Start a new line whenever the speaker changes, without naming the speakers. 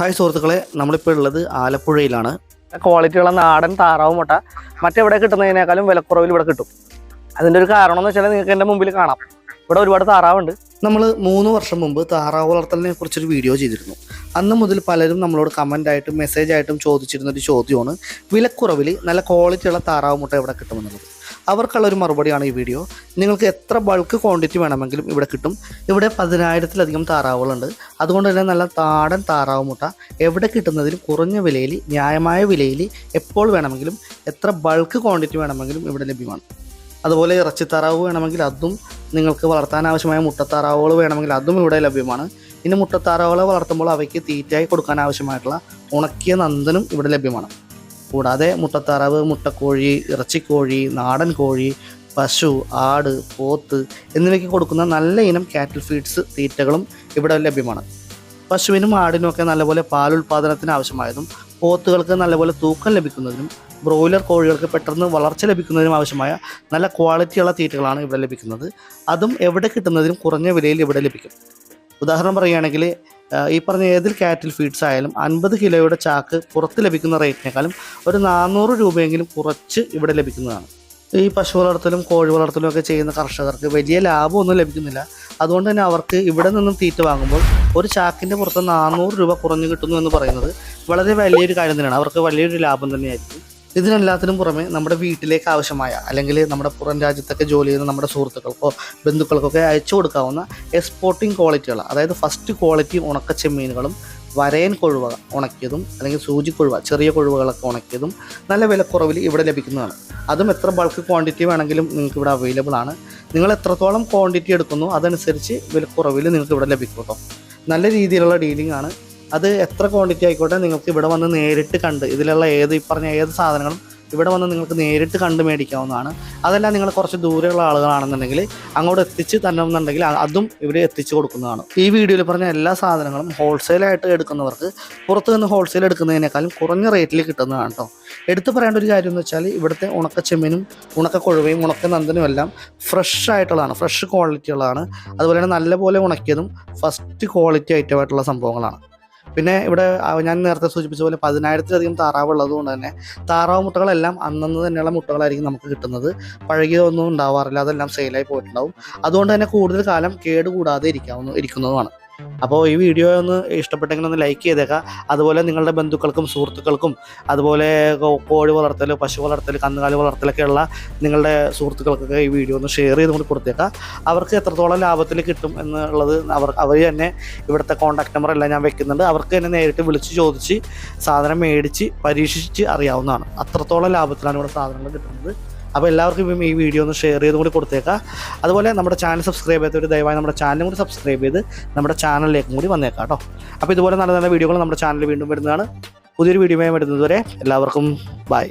Hi സുഹൃത്തുക്കളെ, നമ്മളിപ്പോൾ ഉള്ളത് ആലപ്പുഴയിലാണ്.
ക്വാളിറ്റിയുള്ള നാടൻ താറാവ് മുട്ട മറ്റെവിടെ കിട്ടുന്നതിനേക്കാളും വിലക്കുറവിൽ ഇവിടെ കിട്ടും. അതിൻ്റെ ഒരു കാരണം എന്ന് വെച്ചാൽ നിങ്ങൾക്ക് എൻ്റെ മുമ്പിൽ കാണാം, ഇവിടെ ഒരുപാട് താറാവുണ്ട്.
നമ്മൾ 3 വർഷം മുമ്പ് താറാവ് വളർത്തലിനെ കുറിച്ചൊരു വീഡിയോ ചെയ്തിരുന്നു. അന്ന് മുതൽ പലരും നമ്മളോട് കമൻ്റായിട്ടും മെസ്സേജായിട്ടും ചോദിച്ചിരുന്നൊരു ചോദ്യമാണ് വിലക്കുറവിൽ നല്ല ക്വാളിറ്റിയുള്ള താറാവ് മുട്ട എവിടെ കിട്ടുമെന്നുള്ളത്. അവർക്കുള്ളൊരു മറുപടിയാണ് ഈ വീഡിയോ. നിങ്ങൾക്ക് എത്ര ബൾക്ക് ക്വാണ്ടിറ്റി വേണമെങ്കിലും ഇവിടെ കിട്ടും. ഇവിടെ 10,000-ലധികം താറാവുകളുണ്ട്. അതുകൊണ്ട് തന്നെ നല്ല നാടൻ താറാവ് മുട്ട എവിടെ കിട്ടുന്നതിലും കുറഞ്ഞ വിലയിൽ, ന്യായമായ വിലയിൽ എപ്പോൾ വേണമെങ്കിലും എത്ര ബൾക്ക് ക്വാണ്ടിറ്റി വേണമെങ്കിലും ഇവിടെ ലഭ്യമാണ്. അതുപോലെ ഇറച്ചിത്താറാവ് വേണമെങ്കിൽ അതും, നിങ്ങൾക്ക് വളർത്താൻ ആവശ്യമായ മുട്ടത്താറാവുകൾ വേണമെങ്കിൽ അതും ഇവിടെ ലഭ്യമാണ്. ഇനി മുട്ടത്താറാവുകളെ വളർത്തുമ്പോൾ അവയ്ക്ക് തീറ്റയായി കൊടുക്കാൻ ആവശ്യമായിട്ടുള്ള ഉണക്കിയ നന്ദനും ഇവിടെ ലഭ്യമാണ്. കൂടാതെ മുട്ടത്താറാവ്, മുട്ടക്കോഴി, ഇറച്ചിക്കോഴി, നാടൻ കോഴി, പശു, ആട്, പോത്ത് എന്നിവയ്ക്ക് കൊടുക്കുന്ന നല്ല ഇനം കാറ്റിൽ ഫീഡ്സ് തീറ്റകളും ഇവിടെ ലഭ്യമാണ്. പശുവിനും ആടിനുമൊക്കെ നല്ലപോലെ പാലുൽപാദനത്തിന് ആവശ്യമായതും പോത്തുകൾക്ക് നല്ലപോലെ തൂക്കം ലഭിക്കുന്നതിനും ബ്രോയിലർ കോഴികൾക്ക് പെട്ടെന്ന് വളർച്ച ലഭിക്കുന്നതിനും ആവശ്യമായ നല്ല ക്വാളിറ്റിയുള്ള തീറ്റകളാണ് ഇവിടെ ലഭിക്കുന്നത്. അതും എവിടെ കിട്ടുന്നതിനും കുറഞ്ഞ വിലയിൽ ഇവിടെ ലഭിക്കും. ഉദാഹരണം പറയുകയാണെങ്കിൽ ഈ പറഞ്ഞ ഏതിൽ കാറ്റിൽ ഫീഡ്സ് ആയാലും 50 കിലോയുടെ ചാക്ക് പുറത്ത് ലഭിക്കുന്ന റേറ്റിനേക്കാളും ഒരു 400 രൂപയെങ്കിലും കുറച്ച് ഇവിടെ ലഭിക്കുന്നതാണ്. ഈ പശു വളർത്തലും കോഴി വളർത്തലും ഒക്കെ ചെയ്യുന്ന കർഷകർക്ക് വലിയ ലാഭമൊന്നും ലഭിക്കുന്നില്ല. അതുകൊണ്ട് തന്നെ അവർക്ക് ഇവിടെ നിന്നും തീറ്റ വാങ്ങുമ്പോൾ ഒരു ചാക്കിൻ്റെ പുറത്ത് 400 രൂപ കുറഞ്ഞു കിട്ടുന്നു എന്ന് പറയുന്നത് വളരെ വലിയൊരു കാര്യം തന്നെയാണ്. അവർക്ക് വലിയൊരു ലാഭം തന്നെയായിരിക്കും. ഇതിനെല്ലാത്തിനും പുറമെ നമ്മുടെ വീട്ടിലേക്ക് ആവശ്യമായ, അല്ലെങ്കിൽ നമ്മുടെ പുറം രാജ്യത്തൊക്കെ ജോലി ചെയ്യുന്ന നമ്മുടെ സുഹൃത്തുക്കൾക്കോ ബന്ധുക്കൾക്കൊക്കെ അയച്ചു കൊടുക്കാവുന്ന എക്സ്പോർട്ടിംഗ് ക്വാളിറ്റികൾ, അതായത് ഫസ്റ്റ് ക്വാളിറ്റി ഉണക്കച്ചെമ്മീനുകളും വരയൻ കൊഴുവ ഉണക്കിയതും, അല്ലെങ്കിൽ സൂചി കൊഴുവ, ചെറിയ കൊഴുവകളൊക്കെ ഉണക്കിയതും നല്ല വിലക്കുറവിൽ ഇവിടെ ലഭിക്കുന്നതാണ്. അതും എത്ര ബൾക്ക് ക്വാണ്ടിറ്റി വേണമെങ്കിലും നിങ്ങൾക്ക് ഇവിടെ അവൈലബിൾ ആണ്. നിങ്ങൾ എത്രത്തോളം ക്വാണ്ടിറ്റി എടുക്കുന്നു അതനുസരിച്ച് വിലക്കുറവിൽ നിങ്ങൾക്ക് ഇവിടെ ലഭിക്കും കേട്ടോ. നല്ല രീതിയിലുള്ള ഡീലിംഗ് ആണ്. അത് എത്ര ക്വാണ്ടിറ്റി ആയിക്കോട്ടെ, നിങ്ങൾക്ക് ഇവിടെ വന്ന് നേരിട്ട് കണ്ട്, ഇതിലുള്ള ഈ പറഞ്ഞ ഏത് സാധനങ്ങളും ഇവിടെ വന്ന് നിങ്ങൾക്ക് നേരിട്ട് കണ്ട് മേടിക്കാവുന്നതാണ്. അതല്ല നിങ്ങൾ കുറച്ച് ദൂരെയുള്ള ആളുകളാണെന്നുണ്ടെങ്കിൽ അങ്ങോട്ട് എത്തിച്ച് തരണമെന്നുണ്ടെങ്കിൽ അതും ഇവിടെ എത്തിച്ചു കൊടുക്കുന്നതാണ്. ഈ വീഡിയോയിൽ പറഞ്ഞ എല്ലാ സാധനങ്ങളും ഹോൾസെയിലായിട്ട് എടുക്കുന്നവർക്ക് പുറത്ത് നിന്ന് ഹോൾസെയിൽ എടുക്കുന്നതിനേക്കാളും കുറഞ്ഞ റേറ്റിൽ കിട്ടുന്നതാണ് കേട്ടോ. എടുത്തു പറയേണ്ട ഒരു കാര്യം എന്ന് വെച്ചാൽ ഇവിടുത്തെ ഉണക്കച്ചെമ്മീനും ഉണക്കക്കൊഴുവയും ഉണക്ക നന്ദനും എല്ലാം ഫ്രഷ് ആയിട്ടുള്ളതാണ്, ഫ്രഷ് ക്വാളിറ്റി ഉള്ളതാണ്. അതുപോലെ തന്നെ നല്ലപോലെ ഉണക്കിയതും ഫസ്റ്റ് ക്വാളിറ്റി ഐറ്റമായിട്ടുള്ള സംഭവങ്ങളാണ്. പിന്നെ ഇവിടെ ഞാൻ നേരത്തെ സൂചിപ്പിച്ച പോലെ 10,000-ലധികം താറാവ് ഉള്ളതുകൊണ്ട് തന്നെ താറാവ് മുട്ടകളെല്ലാം അന്നന്ന് തന്നെയുള്ള മുട്ടകളായിരിക്കും നമുക്ക് കിട്ടുന്നത്. പഴകിയതൊന്നും ഉണ്ടാവാറില്ല, അതെല്ലാം സെയിലായി പോയിട്ടുണ്ടാവും. അതുകൊണ്ട് തന്നെ കൂടുതൽ കാലം കേടുകൂടാതെ ഇരിക്കുന്നതുമാണ്. അപ്പോൾ ഈ വീഡിയോ ഒന്ന് ഇഷ്ടപ്പെട്ടെങ്കിൽ ഒന്ന് ലൈക്ക് ചെയ്തേക്കാം. അതുപോലെ നിങ്ങളുടെ ബന്ധുക്കൾക്കും സുഹൃത്തുക്കൾക്കും, അതുപോലെ കോഴി വളർത്തൽ, പശു വളർത്തൽ, കന്നുകാലി വളർത്തലൊക്കെ ഉള്ള നിങ്ങളുടെ സുഹൃത്തുക്കൾക്കൊക്കെ ഈ വീഡിയോ ഒന്ന് ഷെയർ ചെയ്തുകൊണ്ട് കൊടുത്തേക്കാം. അവർക്ക് എത്രത്തോളം ലാഭത്തിൽ കിട്ടും എന്നുള്ളത് അവർ തന്നെ ഇവിടുത്തെ കോൺടാക്ട് നമ്പർ എല്ലാം ഞാൻ വെക്കുന്നുണ്ട്. അവർക്ക് തന്നെ നേരിട്ട് വിളിച്ച് ചോദിച്ച് സാധനം മേടിച്ച് പരീക്ഷിച്ച് അറിയാവുന്നതാണ്. അത്രത്തോളം ലാഭത്തിലാണ് ഇവിടെ സാധനങ്ങൾ കിട്ടുന്നത്. അപ്പോൾ എല്ലാവർക്കും ഈ വീഡിയോ ഒന്ന് ഷെയർ ചെയ്തും കൂടി കൊടുത്തേക്കാം. അതുപോലെ നമ്മുടെ ചാനൽ സബ്സ്ക്രൈബ് ചെയ്തവർ ദയവായി നമ്മുടെ ചാനലും കൂടി സബ്സ്ക്രൈബ് ചെയ്ത് നമ്മുടെ ചാനലിലേക്കും കൂടി വന്നേക്കാം കേട്ടോ. അപ്പോൾ ഇതുപോലെ നല്ല നല്ല വീഡിയോകൾ നമ്മുടെ ചാനലിൽ വീണ്ടും വരുന്നതാണ്. പുതിയൊരു വീഡിയോയുമായി വരുന്നതുവരെ എല്ലാവർക്കും ബൈ.